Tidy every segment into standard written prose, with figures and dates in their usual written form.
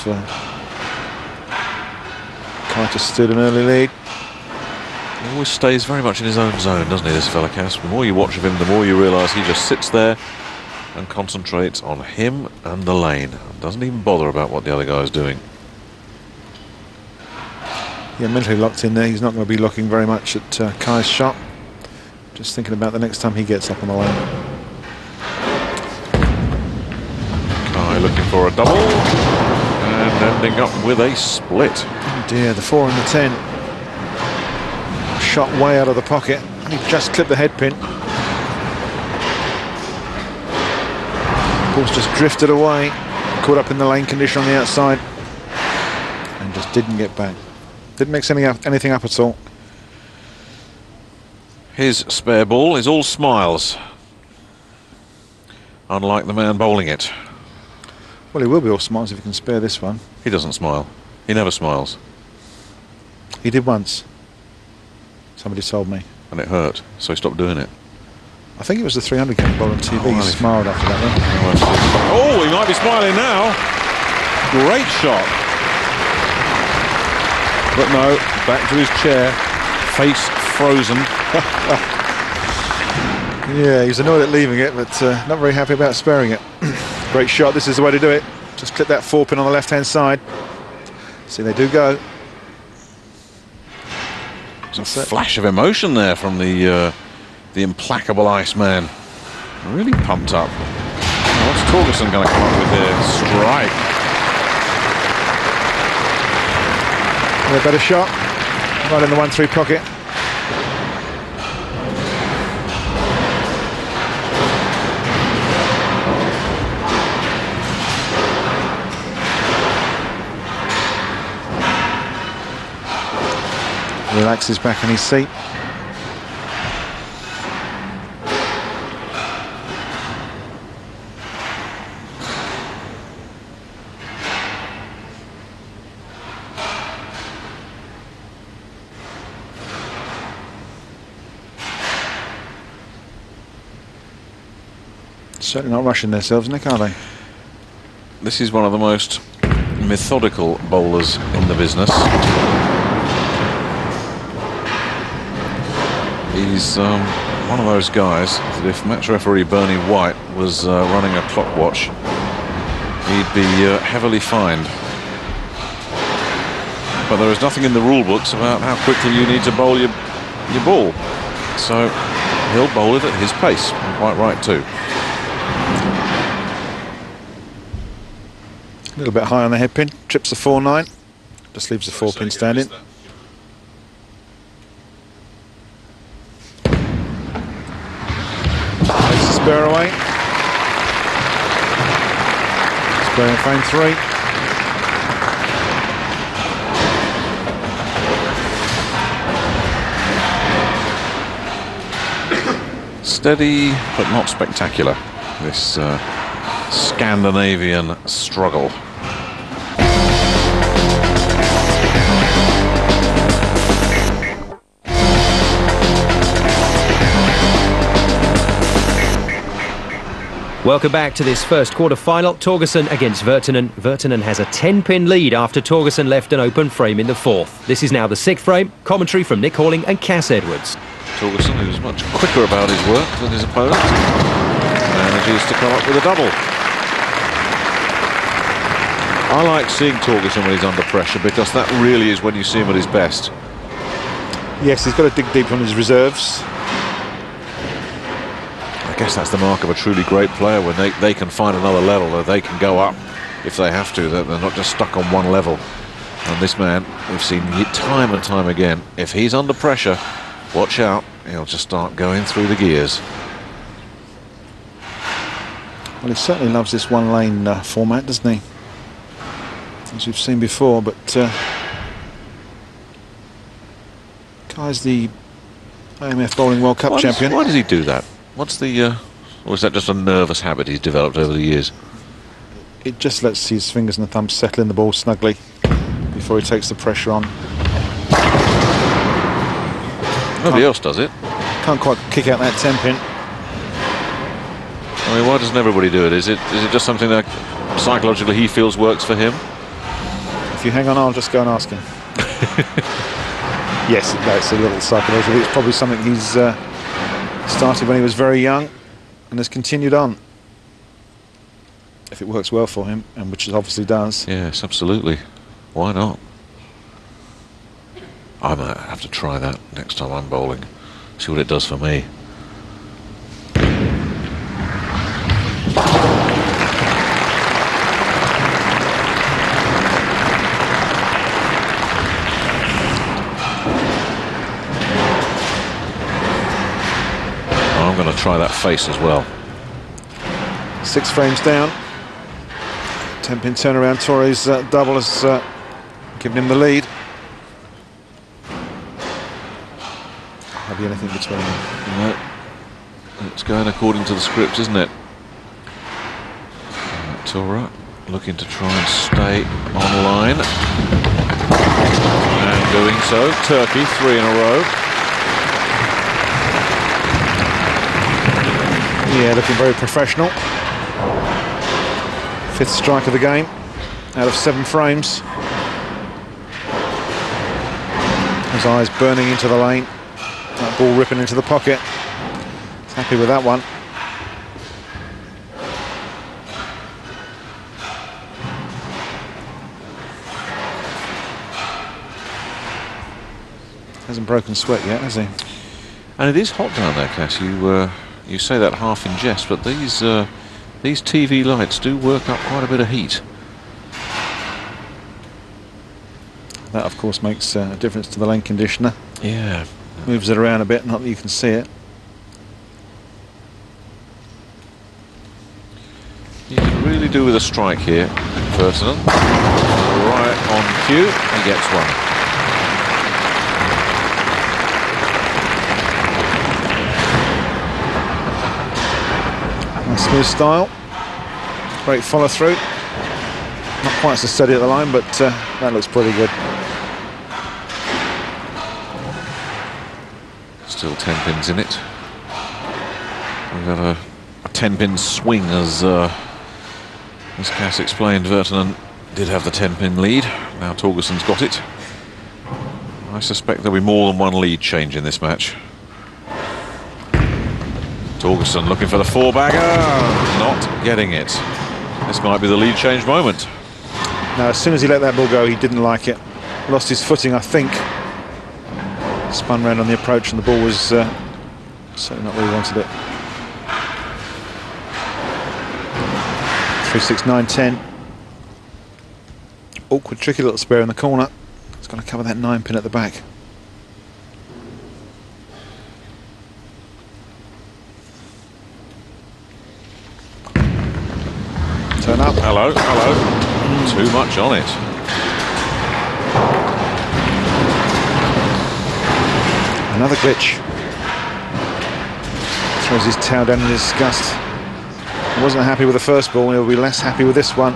for Kai to steal an early lead. He always stays very much in his own zone, doesn't he, this fella, Cass? The more you watch of him, the more you realise he just sits there and concentrates on him and the lane. Doesn't even bother about what the other guy is doing. Yeah, mentally locked in there. He's not going to be looking very much at Kai's shot. Just thinking about the next time he gets up on the lane. Kai looking for a double and ending up with a split. Oh dear, the 4 and the 10. Shot way out of the pocket. He just clipped the head pin. Ball's just drifted away, caught up in the lane condition on the outside, and just didn't get back. Didn't mix anything up at all. His spare ball is all smiles, unlike the man bowling it. Well, he will be all smiles if he can spare this one. He doesn't smile. He never smiles. He did once. Somebody told me. And it hurt, so he stopped doing it. I think it was the 300 game bowl on TV. He smiled after that one. Oh, he might be smiling now. Great shot. But no, back to his chair, face frozen. Yeah, he's annoyed at leaving it, but not very happy about sparing it. Great shot. This is the way to do it. Just clip that 4 pin on the left-hand side. See, they do go. There's a flash of emotion there from the implacable Iceman. Really pumped up. What's Torgersen going to come up with here? Strike. A better shot. Right in the 1-3 pocket. Relaxes back in his seat. Certainly not rushing themselves, Nick, are they? This is one of the most methodical bowlers in the business. He's one of those guys that if match referee Bernie White was running a clock watch, he'd be heavily fined. But there is nothing in the rule books about how quickly you need to bowl your ball. So he'll bowl it at his pace, and quite right too. A little bit high on the head pin, trips the 4-9, just leaves the 4 pin standing. Takes the spare away. Spare in frame 3. Steady, but not spectacular, this Scandinavian struggle. Welcome back to this first quarter-final. Torgersen against Virtanen. Virtanen has a 10-pin lead after Torgersen left an open frame in the 4th. This is now the 6th frame. Commentary from Nick Halling and Cass Edwards. Torgersen, who's much quicker about his work than his opponent, manages to come up with a double. I like seeing Torgersen when he's under pressure because that really is when you see him at his best. Yes, he's got to dig deep on his reserves. I guess that's the mark of a truly great player, when they can find another level, or they can go up if they have to. They're not just stuck on one level. And this man, we've seen it time and time again, if he's under pressure, watch out, he'll just start going through the gears. Well, he certainly loves this one-lane format, doesn't he? As we've seen before, but Kai's the IMF Bowling World Cup champion. Why does he do that? What's the, or is that just a nervous habit he's developed over the years? It just lets his fingers and thumbs settle in the ball snugly before he takes the pressure on. Nobody else does it. Can't quite kick out that 10-pin. I mean, why doesn't everybody do it? Is it just something that psychologically he feels works for him? If you hang on, I'll just go and ask him. Yes, it's a little psychological. It's probably something he's started when he was very young and has continued on. If it works well for him, and which it obviously does. Yes, absolutely. Why not? I might have to try that next time I'm bowling. See what it does for me. I'm going to try that face as well. 6 frames down. 10-pin turnaround. Torres double has given him the lead. Hardly anything between them. No, it's going according to the script, isn't it? Tora looking to try and stay online. And doing so. Turkey, 3 in a row. Yeah, looking very professional. 5th strike of the game, out of 7 frames. His eyes burning into the lane. That ball ripping into the pocket. He's happy with that one. Hasn't broken sweat yet, has he? And it is hot down there, Cass. You say that half in jest, but these TV lights do work up quite a bit of heat. That, of course, makes a difference to the lane conditioner. Yeah. Moves it around a bit, not that you can see it. You can really do with a strike here, Virtanen. Right on cue, he gets one. Nice smooth style. Great follow through. Not quite so steady at the line, but that looks pretty good. Still 10 pins in it. We've got a 10-pin swing, as Cass explained. Virtanen did have the 10-pin lead. Now Torgersen's got it. I suspect there'll be more than one lead change in this match. Torgersen looking for the 4-bagger, not getting it. This might be the lead change moment. Now, as soon as he let that ball go, he didn't like it. Lost his footing, I think. Spun round on the approach, and the ball was certainly not where he wanted it. 3, 6, 9, 10. Awkward, tricky little spare in the corner. It's going to cover that 9-pin at the back. Turn up. Hello, hello. Too much on it. Another glitch. Throws his towel down in disgust. He wasn't happy with the first ball, he'll be less happy with this one.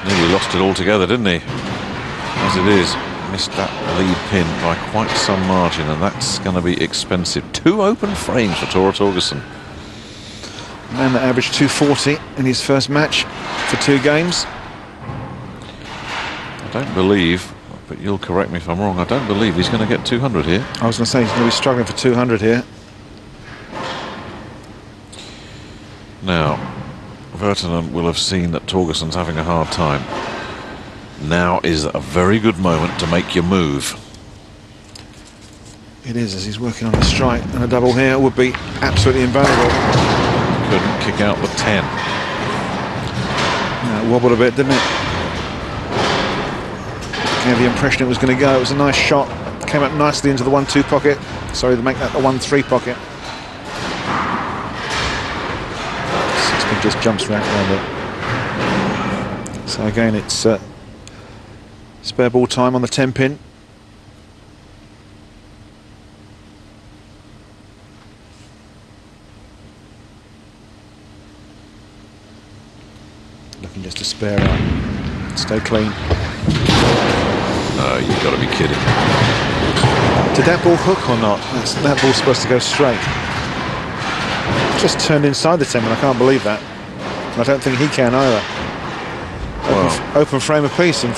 Nearly lost it altogether, didn't he? As it is, missed that lead pin by quite some margin, and that's going to be expensive. 2 open frames for Torgersen. Man that averaged 240 in his first match for 2 games. I don't believe, but you'll correct me if I'm wrong, I don't believe he's going to get 200 here. I was going to say he's going to be struggling for 200 here. Now, Virtanen will have seen that Torgersen's having a hard time. Now is a very good moment to make your move. It is, as he's working on a strike, and a double here would be absolutely invaluable. Couldn't kick out the 10. It wobbled a bit, didn't it? Gave the impression it was going to go. It was a nice shot. Came up nicely into the 1-2 pocket. Sorry, to make that the 1-3 pocket. 6-pin just jumps right around it. So again, it's spare ball time on the 10-pin. Looking just to spare up. Stay clean. No, you've got to be kidding. Did that ball hook or not? That ball's supposed to go straight. Just turned inside the 10, and I can't believe that. And I don't think he can either. Open frame apiece.